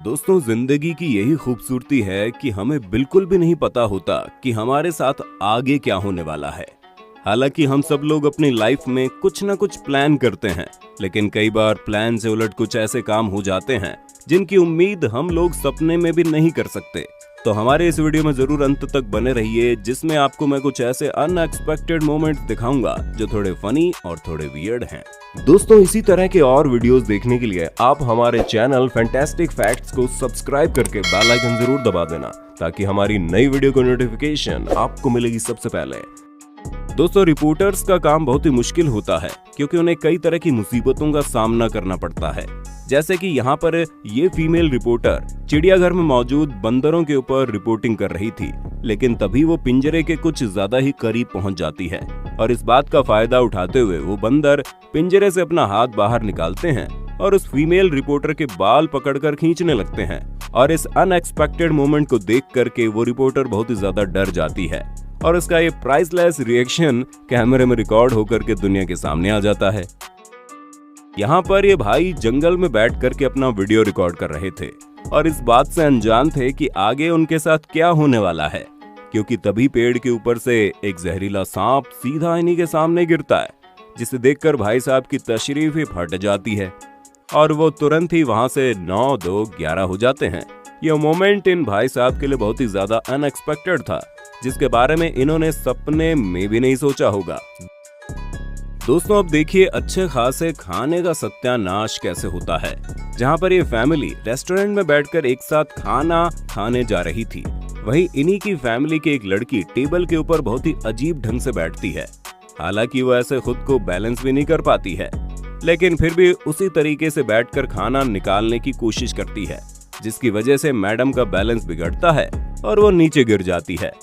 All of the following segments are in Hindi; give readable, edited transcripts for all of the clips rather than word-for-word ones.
दोस्तों, जिंदगी की यही खूबसूरती है कि हमें बिल्कुल भी नहीं पता होता कि हमारे साथ आगे क्या होने वाला है। हालांकि हम सब लोग अपनी लाइफ में कुछ ना कुछ प्लान करते हैं, लेकिन कई बार प्लान से उलट कुछ ऐसे काम हो जाते हैं जिनकी उम्मीद हम लोग सपने में भी नहीं कर सकते। तो हमारे इस वीडियो में जरूर अंत तक बने रहिए, जिसमें आपको मैं कुछ ऐसे अनएक्सपेक्टेड मोमेंट्स दिखाऊंगा जो थोड़े फनी और थोड़े वियर्ड हैं। दोस्तों, इसी तरह के और वीडियोस देखने के लिए आप हमारे चैनल फैंटास्टिक फैक्ट्स को सब्सक्राइब करके बेल आइकन जरूर दबा देना, ताकि हमारी नई वीडियो की नोटिफिकेशन आपको मिलेगी सबसे पहले। दोस्तों, रिपोर्टर्स का काम बहुत ही मुश्किल होता है, क्योंकि उन्हें कई तरह की मुसीबतों का सामना करना पड़ता है। जैसे कि यहाँ पर ये फीमेल रिपोर्टर चिड़ियाघर में मौजूद बंदरों के ऊपर रिपोर्टिंग कर रही थी, लेकिन तभी वो पिंजरे के कुछ ज्यादा ही करीब पहुंच जाती है और इस बात का फायदा उठाते हुए वो बंदर पिंजरे से अपना हाथ बाहर निकालते हैं और उस फीमेल रिपोर्टर के बाल पकड़कर खींचने लगते हैं। और इस अनएक्सपेक्टेड मोमेंट को देख करके वो रिपोर्टर बहुत ही ज्यादा डर जाती है और उसका ये प्राइसलेस रिएक्शन कैमरे में रिकॉर्ड होकर के दुनिया के सामने आ जाता है। यहाँ पर ये भाई जंगल में बैठ करके अपना वीडियो रिकॉर्ड कर रहे थे और इस बात से अनजान थे कि आगे उनके साथ क्या होने वाला है, क्योंकि तभी पेड़ के ऊपर से एक जहरीला सांप सीधा इन्हीं के सामने गिरता है, जिसे देखकर भाई साहब की तशरीफ ही फट जाती है और वो तुरंत ही वहां से 9, 2, 11 हो जाते हैं। यह मोमेंट इन भाई साहब के लिए बहुत ही ज्यादा अनएक्सपेक्टेड था, जिसके बारे में इन्होंने सपने में भी नहीं सोचा होगा। दोस्तों, अब देखिए अच्छे खासे खाने का सत्यानाश कैसे होता है। जहां पर ये फैमिली रेस्टोरेंट में बैठकर एक साथ खाना खाने जा रही थी, वहीं इन्हीं की फैमिली की एक लड़की टेबल के ऊपर बहुत ही अजीब ढंग से बैठती है। हालांकि वो ऐसे खुद को बैलेंस भी नहीं कर पाती है, लेकिन फिर भी उसी तरीके से बैठकर खाना निकालने की कोशिश करती है, जिसकी वजह से मैडम का बैलेंस बिगड़ता है और वो नीचे गिर जाती है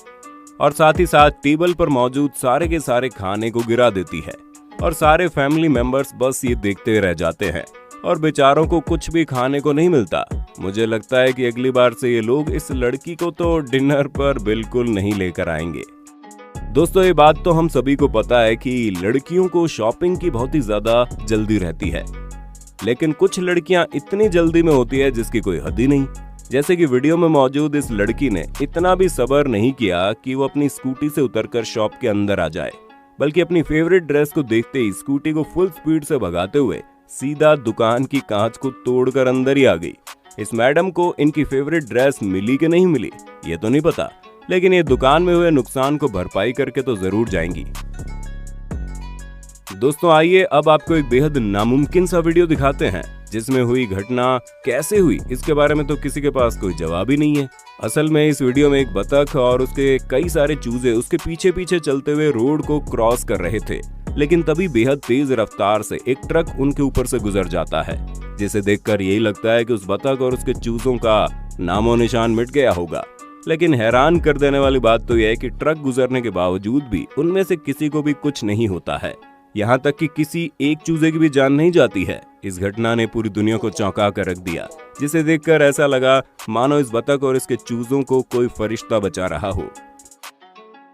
और साथ ही साथ टेबल पर मौजूद सारे के सारे खाने को गिरा देती है और सारे फैमिली मेंबर्स बस ये देखते रह जाते हैं और बेचारों को कुछ भी खाने को नहीं मिलता। मुझे लगता है कि अगली बार से ये लोग इस लड़की को तो डिनर पर बिल्कुल नहीं लेकर आएंगे। दोस्तों, ये बात तो हम सभी को पता है कि लड़कियों को शॉपिंग की बहुत ही ज्यादा जल्दी रहती है, लेकिन कुछ लड़कियां इतनी जल्दी में होती है जिसकी कोई हद ही नहीं। जैसे कि वीडियो में मौजूद इस लड़की ने इतना भी सब्र नहीं किया कि वो अपनी स्कूटी से उतरकर शॉप के अंदर आ जाए, बल्कि अपनी फेवरेट ड्रेस को देखते ही स्कूटी को फुल स्पीड से भगाते हुए सीधा दुकान की कांच को तोड़कर अंदर ही आ गई। इस मैडम को इनकी फेवरेट ड्रेस मिली कि नहीं मिली ये तो नहीं पता, लेकिन ये दुकान में हुए नुकसान को भरपाई करके तो जरूर जाएंगी। दोस्तों, आइए अब आपको एक बेहद नामुमकिन सा वीडियो दिखाते हैं, जिसमें हुई घटना कैसे हुई इसके बारे में तो किसी के पास कोई जवाब ही नहीं है। असल में इस वीडियो में एक बतख और उसके कई सारे चूजे उसके पीछे पीछे चलते हुए रोड को क्रॉस कर रहे थे, लेकिन तभी बेहद तेज रफ्तार से एक ट्रक उनके ऊपर से गुजर जाता है, जिसे देखकर यही लगता है कि उस बतख और उसके चूजों का नामो निशान मिट गया होगा। लेकिन हैरान कर देने वाली बात तो यह है कि ट्रक गुजरने के बावजूद भी उनमें से किसी को भी कुछ नहीं होता है, यहाँ तक कि किसी एक चूजे की भी जान नहीं जाती है। इस घटना ने पूरी दुनिया को चौंका कर रख दिया, जिसे देखकर ऐसा लगा मानो इस बतख और इसके चूजों को कोई फरिश्ता बचा रहा हो।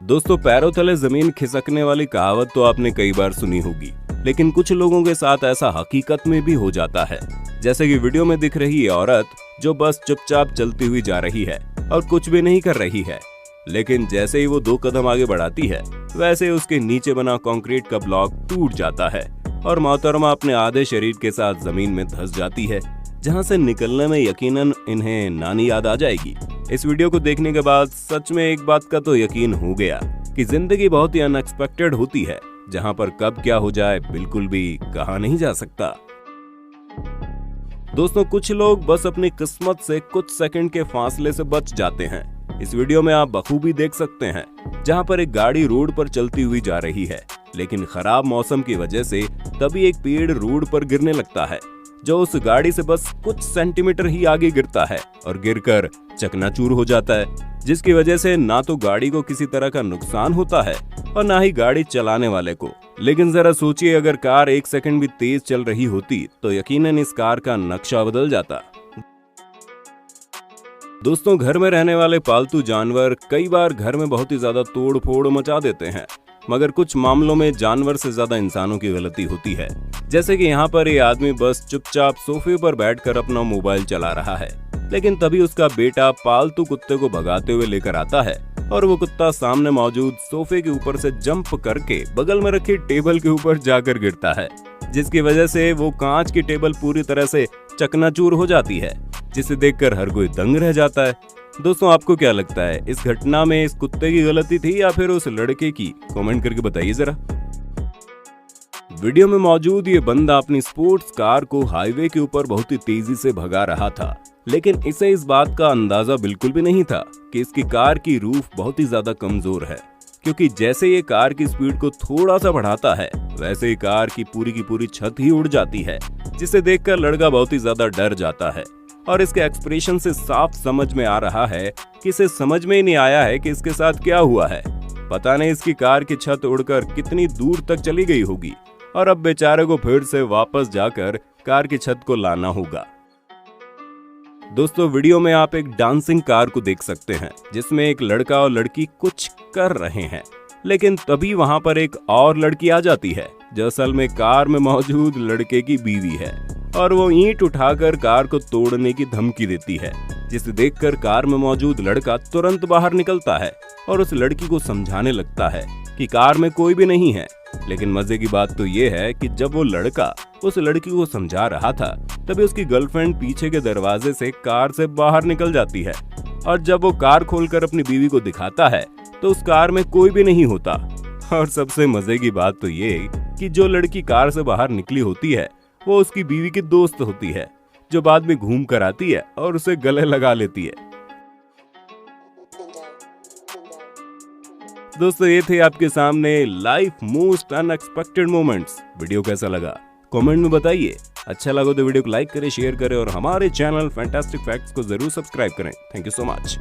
दोस्तों, पैरों तले जमीन खिसकने वाली कहावत तो आपने कई बार सुनी होगी, लेकिन कुछ लोगों के साथ ऐसा हकीकत में भी हो जाता है। जैसे कि वीडियो में दिख रही है औरत जो बस चुपचाप चलती हुई जा रही है और कुछ भी नहीं कर रही है, लेकिन जैसे ही वो 2 कदम आगे बढ़ाती है, वैसे उसके नीचे बना कंक्रीट का ब्लॉक टूट जाता है और मोहतरमा अपने आधे शरीर के साथ जमीन में धंस जाती है, जहां से निकलने में यकीनन इन्हें नानी याद आ जाएगी। इस वीडियो को देखने के बाद सच में एक बात का तो यकीन हो गया कि जिंदगी बहुत ही अनएक्सपेक्टेड होती है, जहां पर कब क्या हो जाए बिल्कुल भी कहा नहीं जा सकता। दोस्तों, कुछ लोग बस अपनी किस्मत से कुछ सेकंड के फासले से बच जाते हैं। इस वीडियो में आप बखूबी देख सकते हैं, जहां पर एक गाड़ी रोड पर चलती हुई जा रही है, लेकिन खराब मौसम की वजह से तभी एक पेड़ रोड पर गिरने लगता है, जो उस गाड़ी से बस कुछ सेंटीमीटर ही आगे गिरता है और गिरकर चकनाचूर हो जाता है, जिसकी वजह से ना तो गाड़ी को किसी तरह का नुकसान होता है और ना ही गाड़ी चलाने वाले को। लेकिन जरा सोचिए, अगर कार 1 सेकंड भी तेज चल रही होती तो यकीनन इस कार का नक्शा बदल जाता। दोस्तों, घर में रहने वाले पालतू जानवर कई बार घर में बहुत ही ज्यादा तोड़ फोड़ मचा देते हैं, मगर कुछ मामलों में जानवर से ज्यादा इंसानों की गलती होती है। जैसे कि यहाँ पर ये आदमी बस चुपचाप सोफे पर बैठकर अपना मोबाइल चला रहा है, लेकिन तभी उसका बेटा पालतू कुत्ते को भगाते हुए लेकर आता है और वो कुत्ता सामने मौजूद सोफे के ऊपर से जंप करके बगल में रखी टेबल के ऊपर जाकर गिरता है, जिसकी वजह से वो कांच की टेबल पूरी तरह से चकनाचूर हो जाती है, जिसे देखकर हर कोई दंग रह जाता है। दोस्तों, आपको क्या लगता है, इस घटना में इस कुत्ते की गलती थी या फिर उस लड़के की? कमेंट करके बताइए जरा। वीडियो में मौजूद ये बंदा अपनी स्पोर्ट्स कार को हाईवे के ऊपर बहुत ही तेजी से भगा रहा था, लेकिन इसे इस बात का अंदाजा बिल्कुल भी नहीं था कि इसकी कार की रूफ बहुत ही ज्यादा कमजोर है, क्योंकि जैसे ये कार की स्पीड को थोड़ा सा बढ़ाता है वैसे ही कार की पूरी छत ही उड़ जाती है, जिसे देखकर लड़का बहुत ही ज्यादा डर जाता है। और इसके एक्सप्रेशन से साफ समझ में आ रहा है कि इसे समझ में ही नहीं आया है कि इसके साथ क्या हुआ है। पता नहीं इसकी कार की छत उड़कर कितनी दूर तक चली गई होगी और अब बेचारे को फिर से वापस जाकर कार की छत को लाना होगा। दोस्तों, वीडियो में आप एक डांसिंग कार को देख सकते हैं जिसमें एक लड़का और लड़की कुछ कर रहे हैं, लेकिन तभी वहां पर एक और लड़की आ जाती है जो असल में कार में मौजूद लड़के की बीवी है और वो ईंट उठाकर कार को तोड़ने की धमकी देती है, जिसे देखकर कार में मौजूद लड़का तुरंत बाहर निकलता है और उस लड़की को समझाने लगता है कि कार में कोई भी नहीं है। लेकिन मजे की बात तो ये है कि जब वो लड़का उस लड़की को समझा रहा था तभी उसकी गर्लफ्रेंड पीछे के दरवाजे से कार से बाहर निकल जाती है और जब वो कार खोलकर अपनी बीवी को दिखाता है तो उस कार में कोई भी नहीं होता। और सबसे मजे की बात तो ये कि जो लड़की कार से बाहर निकली होती है वो उसकी बीवी की दोस्त होती है, जो बाद में घूम कर आती है और उसे गले लगा लेती है। दोस्तों, ये थे आपके सामने life most unexpected moments. Video कैसा लगा कमेंट में बताइए। अच्छा लगा तो वीडियो को लाइक करें, शेयर करें और हमारे चैनल फैंटास्टिक फैक्ट्स को जरूर सब्सक्राइब करें। Thank you so much.